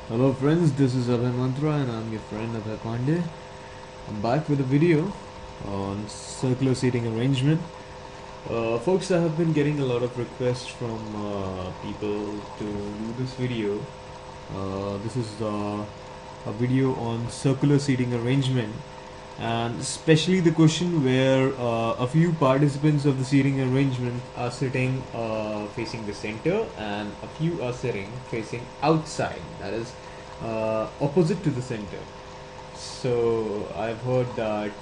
Hello friends, this is Abhay Mantra and I'm your friend Abhay Pandey. I'm back with a video on circular seating arrangement. Folks, I have been getting a lot of requests from people to do this video. This is a video on circular seating arrangement, and especially the question where a few participants of the seating arrangement are sitting facing the center and a few are sitting facing outside, that is opposite to the center. So I've heard that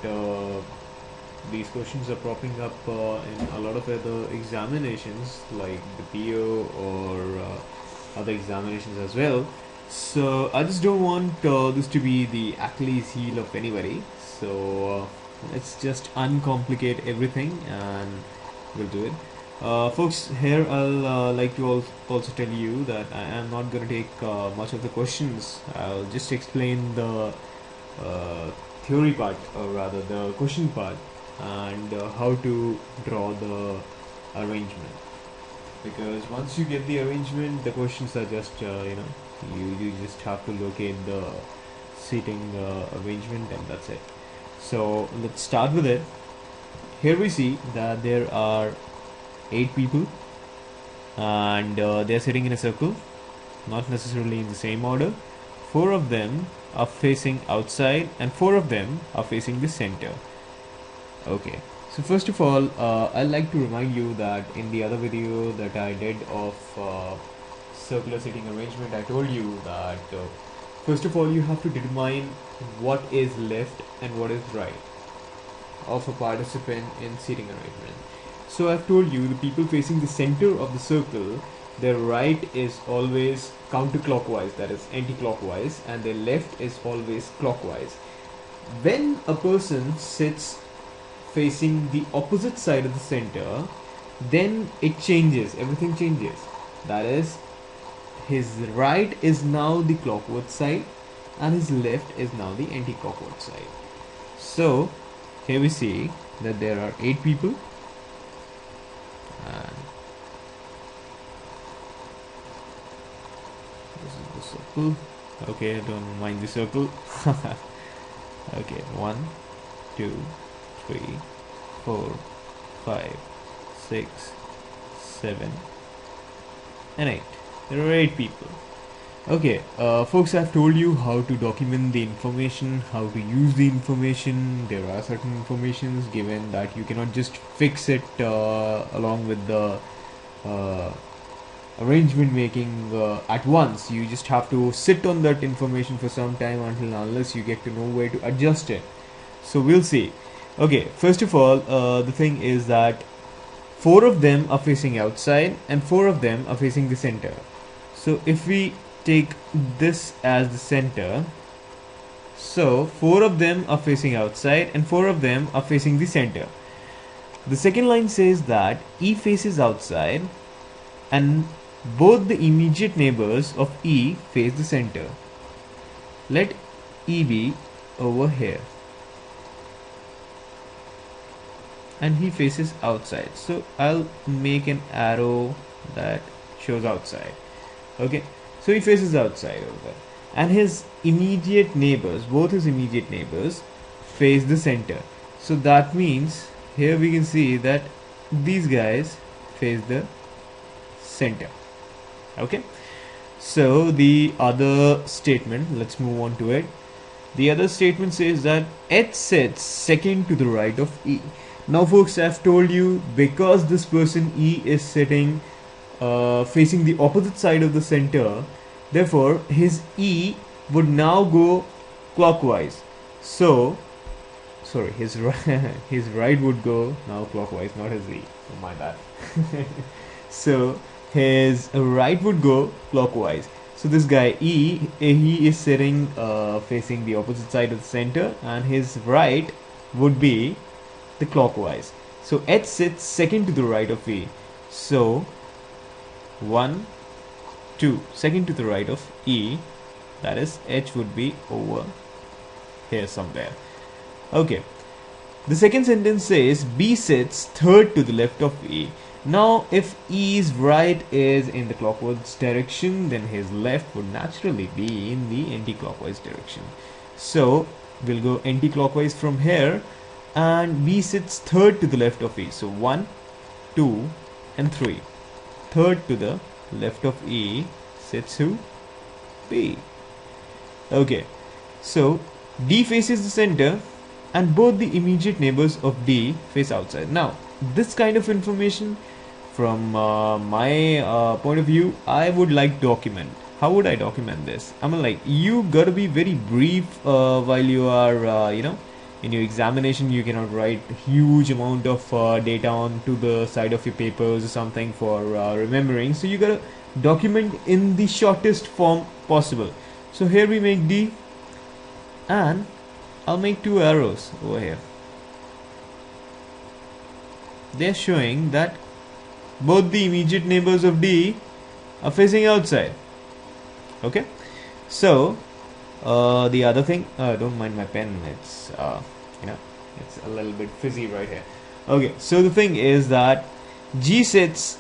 these questions are popping up in a lot of other examinations like the PO or other examinations as well. So I just don't want this to be the Achilles heel of anybody. So let's just uncomplicate everything and we'll do it. Folks, here I'll like to also tell you that I am not going to take much of the questions. I'll just explain the theory part, or rather the question part, and how to draw the arrangement. Because once you get the arrangement, the questions are just you just have to locate the seating arrangement and that's it. So let's start with it. Here we see that there are 8 people and they're sitting in a circle, not necessarily in the same order. 4 of them are facing outside and 4 of them are facing the center. Okay, so first of all, I'd like to remind you that in the other video that I did of circular seating arrangement, I told you that first of all you have to determine what is left and what is right of a participant in seating arrangement. So I've told you the people facing the center of the circle, their right is always counterclockwise, that is anti-clockwise, and their left is always clockwise. When a person sits facing the opposite side of the center, then it changes, everything changes. That is, his right is now the clockwise side and his left is now the anti-clockwise side. So here we see that there are 8 people and this is the circle. Okay, don't mind the circle. Okay, 1 2 3 4 5 6 7 and 8. There are 8 people. Okay, folks, I've told you how to document the information, how to use the information. There are certain informations given that you cannot just fix it along with the arrangement making at once. You just have to sit on that information for some time unless you get to know where to adjust it. So we'll see. Okay, first of all, the thing is that 4 of them are facing outside and 4 of them are facing the center. So if we take this as the center, so 4 of them are facing outside and 4 of them are facing the center. The second line says that E faces outside and both the immediate neighbors of E face the center. Let E be over here and he faces outside, so I'll make an arrow that shows outside. Okay, so he faces outside over there and his immediate neighbors, both his immediate neighbors, face the center. So that means here we can see that these guys face the center. Okay, so the other statement, let's move on to it. The other statement says that H sits second to the right of E. Now folks, I've told you, because this person E is sitting facing the opposite side of the center, therefore his E would now go clockwise. So sorry, his right would go now clockwise, not his E. Oh my bad. So his right would go clockwise. So this guy E, he is sitting facing the opposite side of the center and his right would be the clockwise. So H sits second to the right of E. So 1 2 second to the right of E, that is H would be over here somewhere. Okay, the second sentence says B sits third to the left of E. Now if E's right is in the clockwise direction, then his left would naturally be in the anti-clockwise direction. So we'll go anti-clockwise from here, and B sits third to the left of E. So 1, 2 and 3. Third to the left of E sits who? B. Okay, so D faces the center and both the immediate neighbors of D face outside. Now this kind of information, from my point of view, I would like to document. How would I document this? I mean, like, you gotta be very brief while you are in your examination. You cannot write huge amount of data onto the side of your papers or something for remembering. So you gotta document in the shortest form possible. So here we make D, and I'll make 2 arrows over here. They're showing that both the immediate neighbors of D are facing outside. Okay, so the other thing, don't mind my pen, it's it's a little bit fizzy right here. Okay, so the thing is that G sits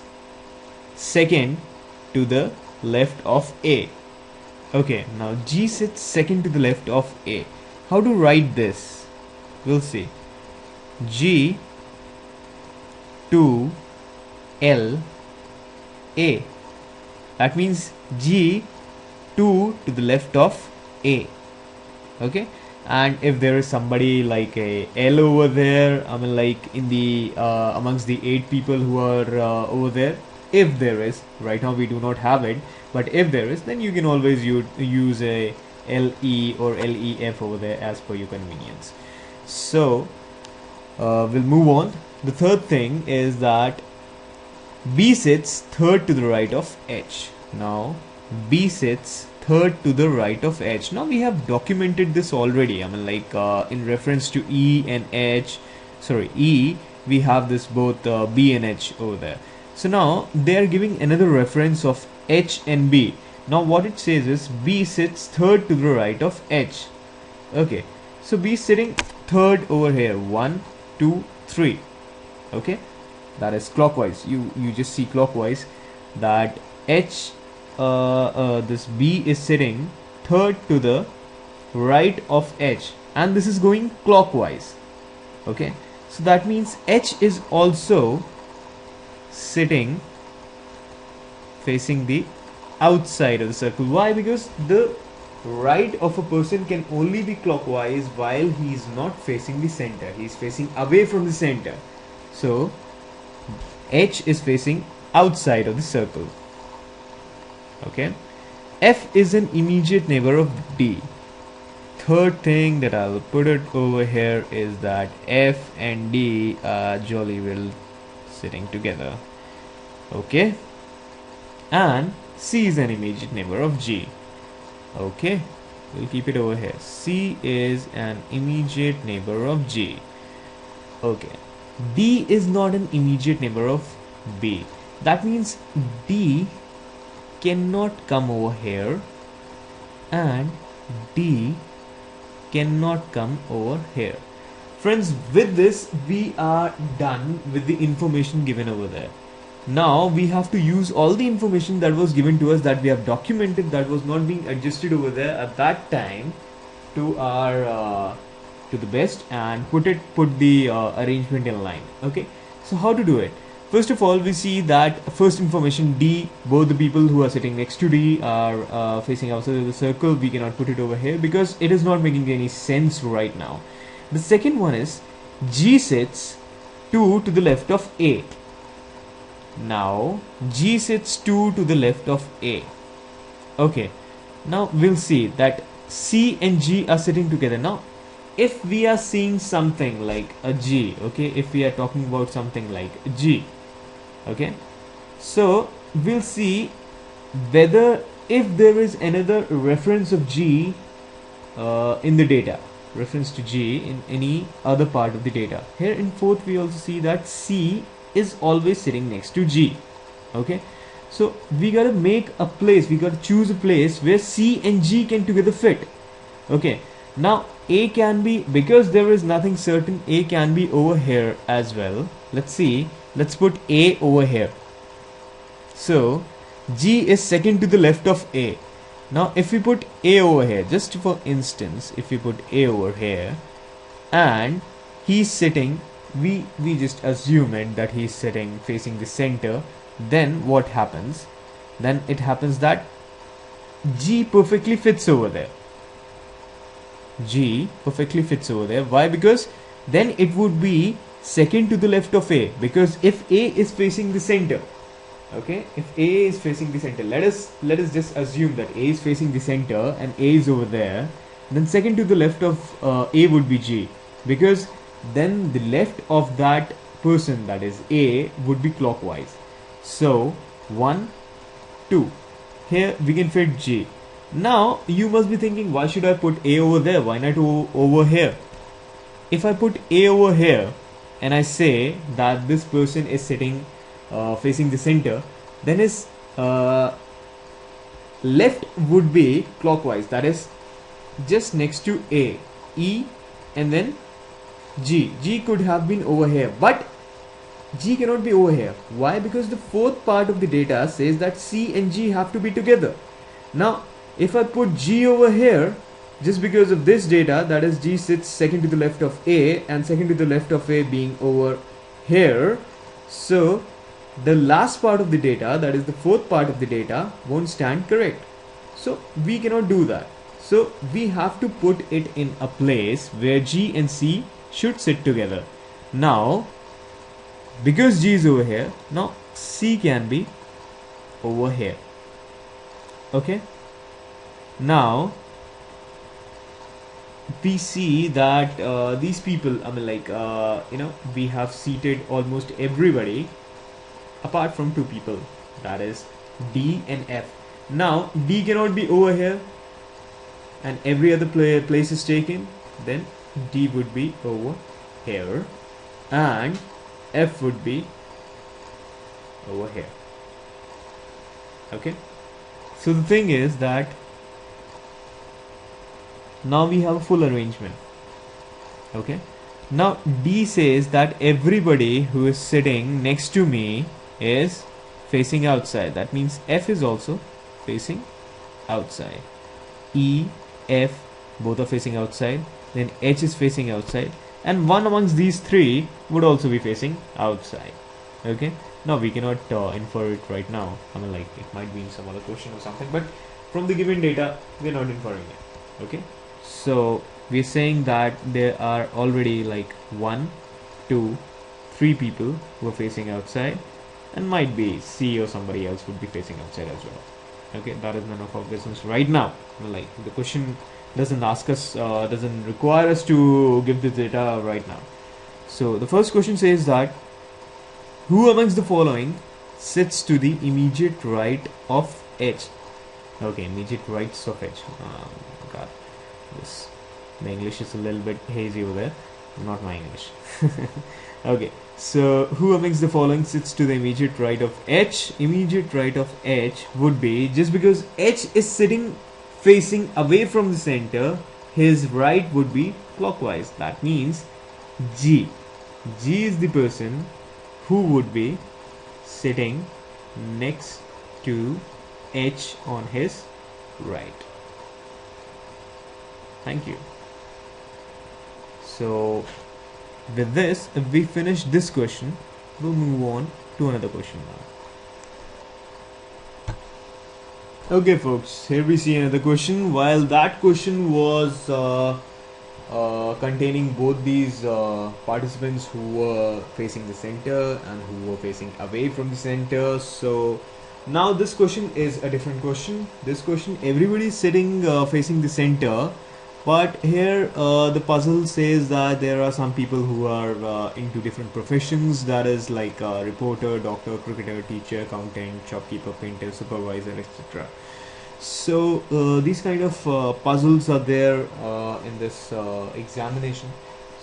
second to the left of A. Okay, now G sits second to the left of A. How to write this? We'll see. G 2 L A. That means G 2 to the left of A. Okay, and if there is somebody like a L over there, I mean, like in the amongst the 8 people who are over there, if there is, right now we do not have it, but if there is, then you can always use a LE or LEF over there as per your convenience. So we'll move on. The third thing is that B sits third to the right of H. Now B sits third to the right of H. Now we have documented this already. I mean, like in reference to E and H, sorry, E, we have this both B and H over there. So now they are giving another reference of H and B. Now what it says is B sits third to the right of H. Okay, so B is sitting third over here. 1, 2, 3. Okay, that is clockwise. You just see clockwise that H this B is sitting third to the right of H, and this is going clockwise. Okay, so that means H is also sitting facing the outside of the circle. Why? Because the right of a person can only be clockwise while he is not facing the center. He is facing away from the center. So H is facing outside of the circle. Okay, F is an immediate neighbor of D. Third thing that I'll put it over here is that F and D are jolly well sitting together. Okay, and C is an immediate neighbor of G. Okay, we'll keep it over here. C is an immediate neighbor of G. Okay, D is not an immediate neighbor of B. That means D cannot come over here and D cannot come over here. Friends, with this we are done with the information given over there. Now we have to use all the information that was given to us, that we have documented, that was not being adjusted over there at that time, to our to the best, and put the arrangement in line. Okay, so how to do it? First of all, we see that first information D, both the people who are sitting next to D are facing outside of the circle. We cannot put it over here because it is not making any sense right now. The second one is G sits 2 to the left of A. Now G sits 2 to the left of A. Okay, now we'll see that C and G are sitting together. Now if we are seeing something like a G, okay, if we are talking about something like G, okay, so we'll see whether if there is another reference of G in the data, reference to G in any other part of the data. Here in fourth we also see that C is always sitting next to G. Okay, so we gotta make a place, we gotta choose a place where C and G can together fit. Okay, now A can be, because there is nothing certain, A can be over here as well. Let's see, let's put A over here. So G is second to the left of A. Now if we put A over here, just for instance, if we put A over here and he's sitting, we just assume it that he's sitting facing the center, then what happens? Then it happens that G perfectly fits over there. G perfectly fits over there. Why? Because then it would be second to the left of A, because if A is facing the center, okay, if A is facing the center, let us just assume that A is facing the center and A is over there, then second to the left of A would be G, because then the left of that person, that is A, would be clockwise. So 1, 2, here we can fit G. Now you must be thinking, why should I put A over there, why not over here? If I put A over here and I say that this person is sitting facing the center, then his left would be clockwise, that is just next to A, E, and then G. G could have been over here, but G cannot be over here. Why? Because the fourth part of the data says that C and G have to be together. Now if I put G over here, just because of this data, that is G sits second to the left of A and second to the left of A being over here, so the last part of the data, that is the fourth part of the data, won't stand correct. So we cannot do that. So we have to put it in a place where G and C should sit together. Now because G is over here, now C can be over here. Okay, now we see that these people, I mean, like we have seated almost everybody apart from two people, that is D and F. Now D cannot be over here and every other place is taken, then D would be over here and F would be over here. Okay, so the thing is that now we have a full arrangement. Okay, now D says that everybody who is sitting next to me is facing outside. That means F is also facing outside. E, F, both are facing outside. Then H is facing outside, and one amongst these three would also be facing outside. Okay, now we cannot infer it right now. I mean, like, it might be in some other question or something, but from the given data we're not inferring it. Okay, so we're saying that there are already like 1, 2, 3 people who are facing outside, and might be C or somebody else would be facing outside as well. Okay, that is none of our business right now. Like, the question doesn't ask us, doesn't require us to give the data right now. So the first question says that who amongst the following sits to the immediate right of H? Okay, immediate rights of H. God, this, the English is a little bit hazy over there. Not my English. Okay, so who amongst the following sits to the immediate right of H? Immediate right of H would be, just because H is sitting facing away from the center, his right would be clockwise. That means G. G is the person who would be sitting next to H on his right. Thank you. So with this, if we finish this question, we'll move on to another question now. Okay folks, here we see another question. While that question was containing both these participants who were facing the center and who were facing away from the center, so now this question is a different question. This question, everybody is sitting facing the center, but here the puzzle says that there are some people who are into different professions, that is like reporter, doctor, cricketer, teacher, accountant, shopkeeper, painter, supervisor, etc. So these kind of puzzles are there in this examination.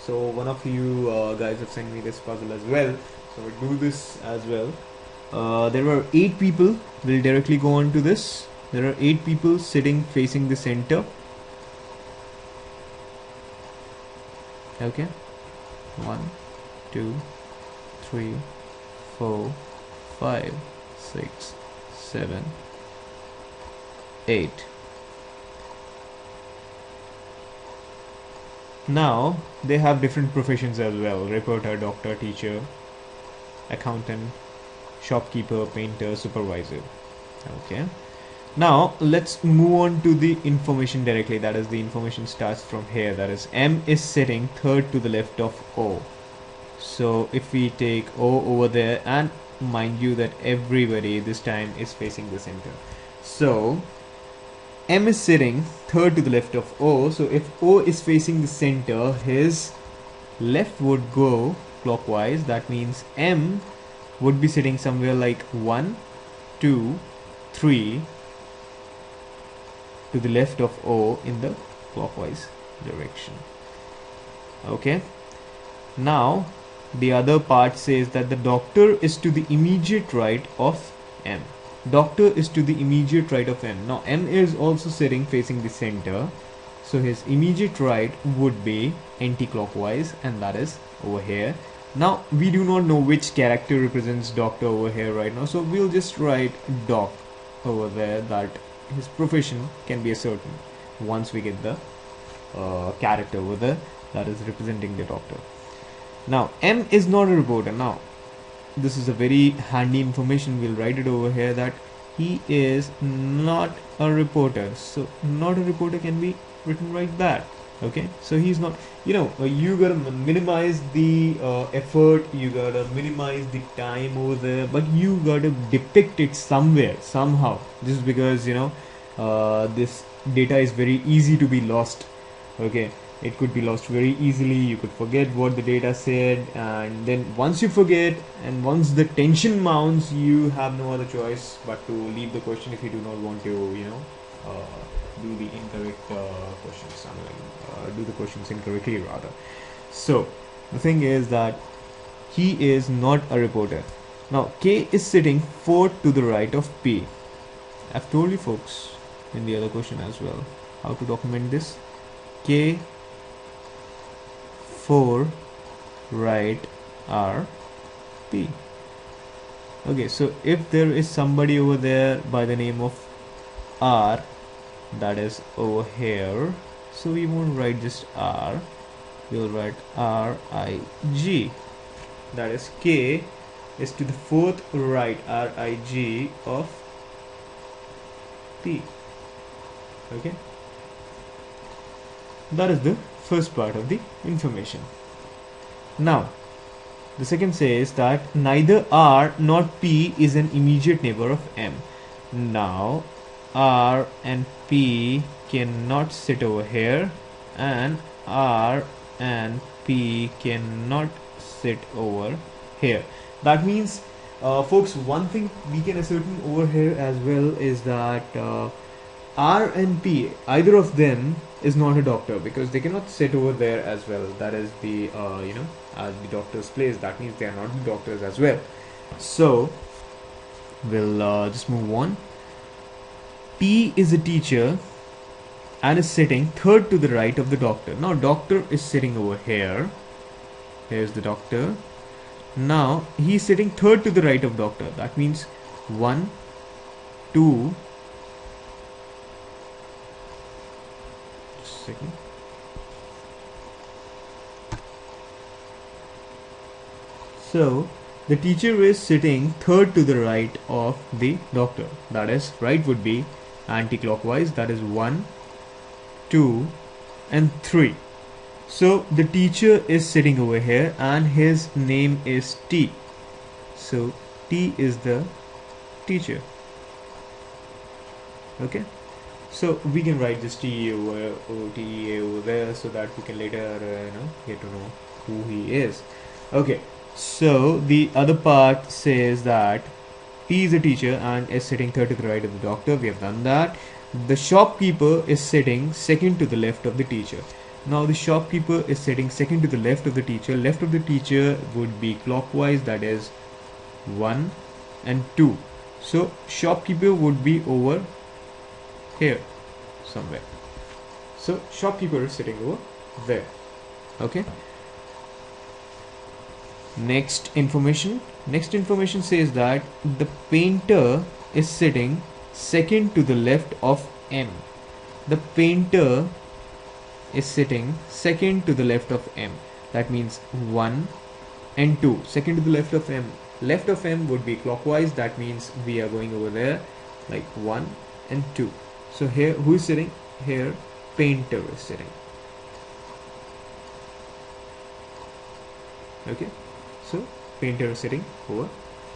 So one of you guys have sent me this puzzle as well, so we'll do this as well. There are 8 people. We'll directly go on to this. There are 8 people sitting facing the center. Okay, 1, 2, 3, 4, 5, 6, 7, 8. Now they have different professions as well: reporter, doctor, teacher, accountant, shopkeeper, painter, supervisor. Okay. Now let's move on to the information directly. That is, the information starts from here. That is, M is sitting third to the left of O. So if we take O over there, and mind you that everybody this time is facing the center. So M is sitting third to the left of O. So if O is facing the center, his left would go clockwise. That means M would be sitting somewhere like 1, 2, 3 to the left of O in the clockwise direction. Okay. Now the other part says that the doctor is to the immediate right of M. Doctor is to the immediate right of M. Now M is also sitting facing the center, so his immediate right would be anti-clockwise, and that is over here. Now we do not know which character represents doctor over here right now, so we'll just write doc over there, that his profession can be ascertained once we get the character over there that is representing the doctor. Now M is not a reporter. Now this is a very handy information. We'll write it over here that he is not a reporter. So not a reporter can be written like that. Okay, so he's not, you gotta minimize the effort, you gotta minimize the time over there, but you gotta depict it somewhere, somehow, just because this data is very easy to be lost. Okay, it could be lost very easily. You could forget what the data said, and then once you forget and once the tension mounts, you have no other choice but to leave the question if you do not want to do the incorrect questions. Do the questions incorrectly rather. So the thing is that he is not a reporter. Now K is sitting fourth to the right of P. I've told you folks in the other question as well how to document this. K 4 right R P. Okay, so if there is somebody over there by the name of R, that is over here, so we won't write just R, we'll write RIG. That is, K is to the fourth right RIG of P. Okay, that is the first part of the information. Now the second says that neither R nor P is an immediate neighbor of M. Now R and P cannot sit over here, and R and P cannot sit over here. That means folks, one thing we can ascertain over here as well is that R and P, either of them is not a doctor, because they cannot sit over there as well. That is the as the doctor's place. That means they are not the doctors as well. So we'll just move on. P is a teacher and is sitting third to the right of the doctor. Now doctor is sitting over here. Here's the doctor. Now he's sitting third to the right of doctor. That means 1, 2. Just a second. So the teacher is sitting third to the right of the doctor. That is, right would be anti-clockwise. That is 1, 2 and 3. So the teacher is sitting over here and his name is T. So T is the teacher. Okay, so we can write this T over over there so that we can later get to know who he is. Okay, so the other part says that P is a teacher and is sitting third to the right of the doctor. We have done that. The shopkeeper is sitting second to the left of the teacher. Now the shopkeeper is sitting second to the left of the teacher. Left of the teacher would be clockwise, that is 1 and 2. So shopkeeper would be over here somewhere. So shopkeeper is sitting over there. Okay. Next information says that the painter is sitting second to the left of M. The painter is sitting second to the left of M. That means 1 and 2. Second to the left of M. Left of M would be clockwise. That means we are going over there like 1 and 2. So here, who is sitting? Here, painter is sitting. Okay. So painter is sitting over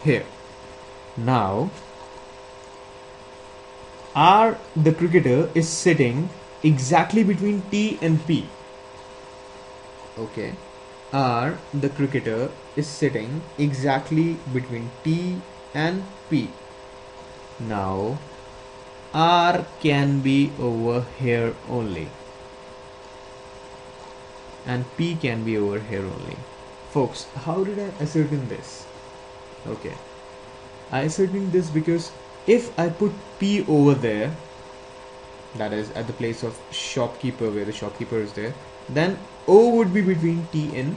here. Now, R, the cricketer, is sitting exactly between T and P. Okay. R, the cricketer, is sitting exactly between T and P. Now, R can be over here only, and P can be over here only. Folks, how did I ascertain this? Okay, I ascertain this because if I put P over there, that is at the place of shopkeeper, where the shopkeeper is there, then O would be between T and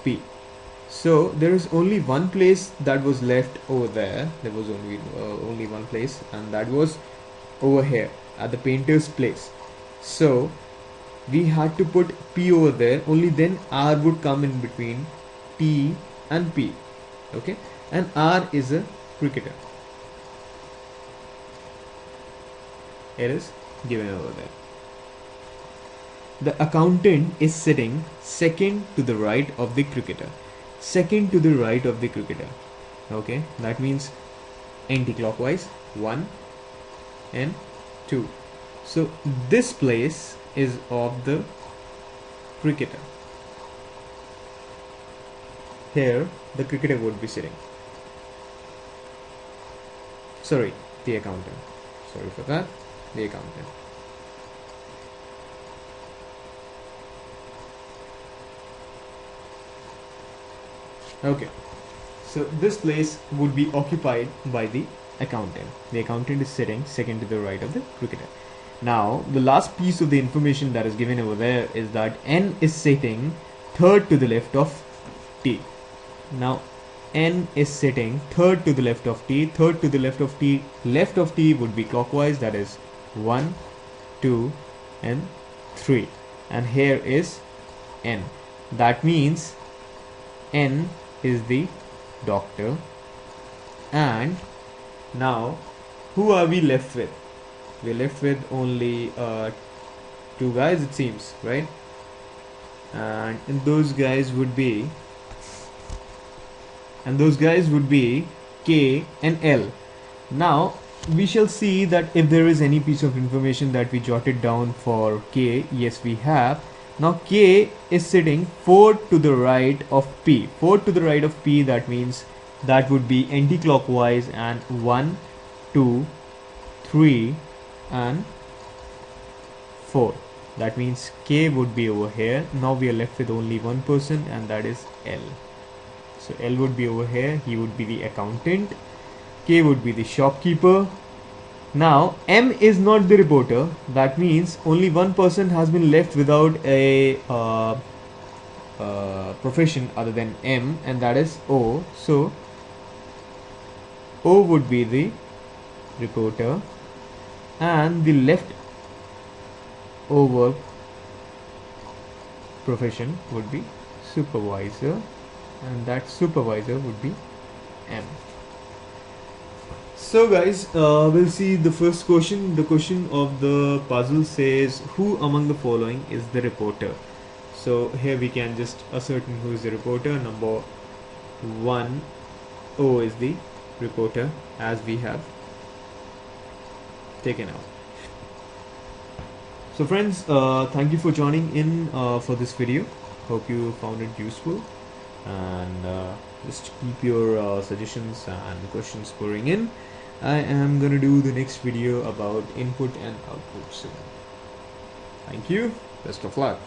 P. So there is only one place that was left over there. There was only one place, and that was over here at the painter's place. So we had to put P over there. Only then R would come in between T and P. Okay, and R is a cricketer. It is given over there. The accountant is sitting second to the right of the cricketer. Second to the right of the cricketer. Okay, that means anti-clockwise 1 and 2. So this place is of the cricketer. Here the cricketer would be sitting. Sorry, the accountant. Sorry for that. The accountant. Okay, so this place would be occupied by the accountant. The accountant is sitting second to the right of the cricketer. Now, the last piece of the information that is given over there is that N is sitting third to the left of T. Now, N is sitting third to the left of T. Third to the left of T. Left of T would be clockwise. That is 1, 2, and 3. And here is N. That means N is the doctor. And now, who are we left with? We're left with only 2 guys, it seems, right? And those guys would be K and L. Now we shall see that if there is any piece of information that we jotted down for K. Yes, we have. Now K is sitting 4 to the right of P. 4 to the right of P, that means that would be anti-clockwise, and 1, 2, 3 and 4. That means K would be over here. Now we are left with only one person, and that is L. So L would be over here. He would be the accountant. K would be the shopkeeper. Now M is not the reporter. That means only one person has been left without a profession other than M, and that is O. So O would be the reporter, and the left over profession would be supervisor, and that supervisor would be M. So guys, we'll see the first question. The question of the puzzle says, who among the following is the reporter? So here we can just ascertain who is the reporter. Number 1, O is the reporter, as we have taken out. So friends, thank you for joining in for this video. Hope you found it useful, and just keep your suggestions and questions pouring in. I am gonna do the next video about input and output soon. Thank you. Best of luck.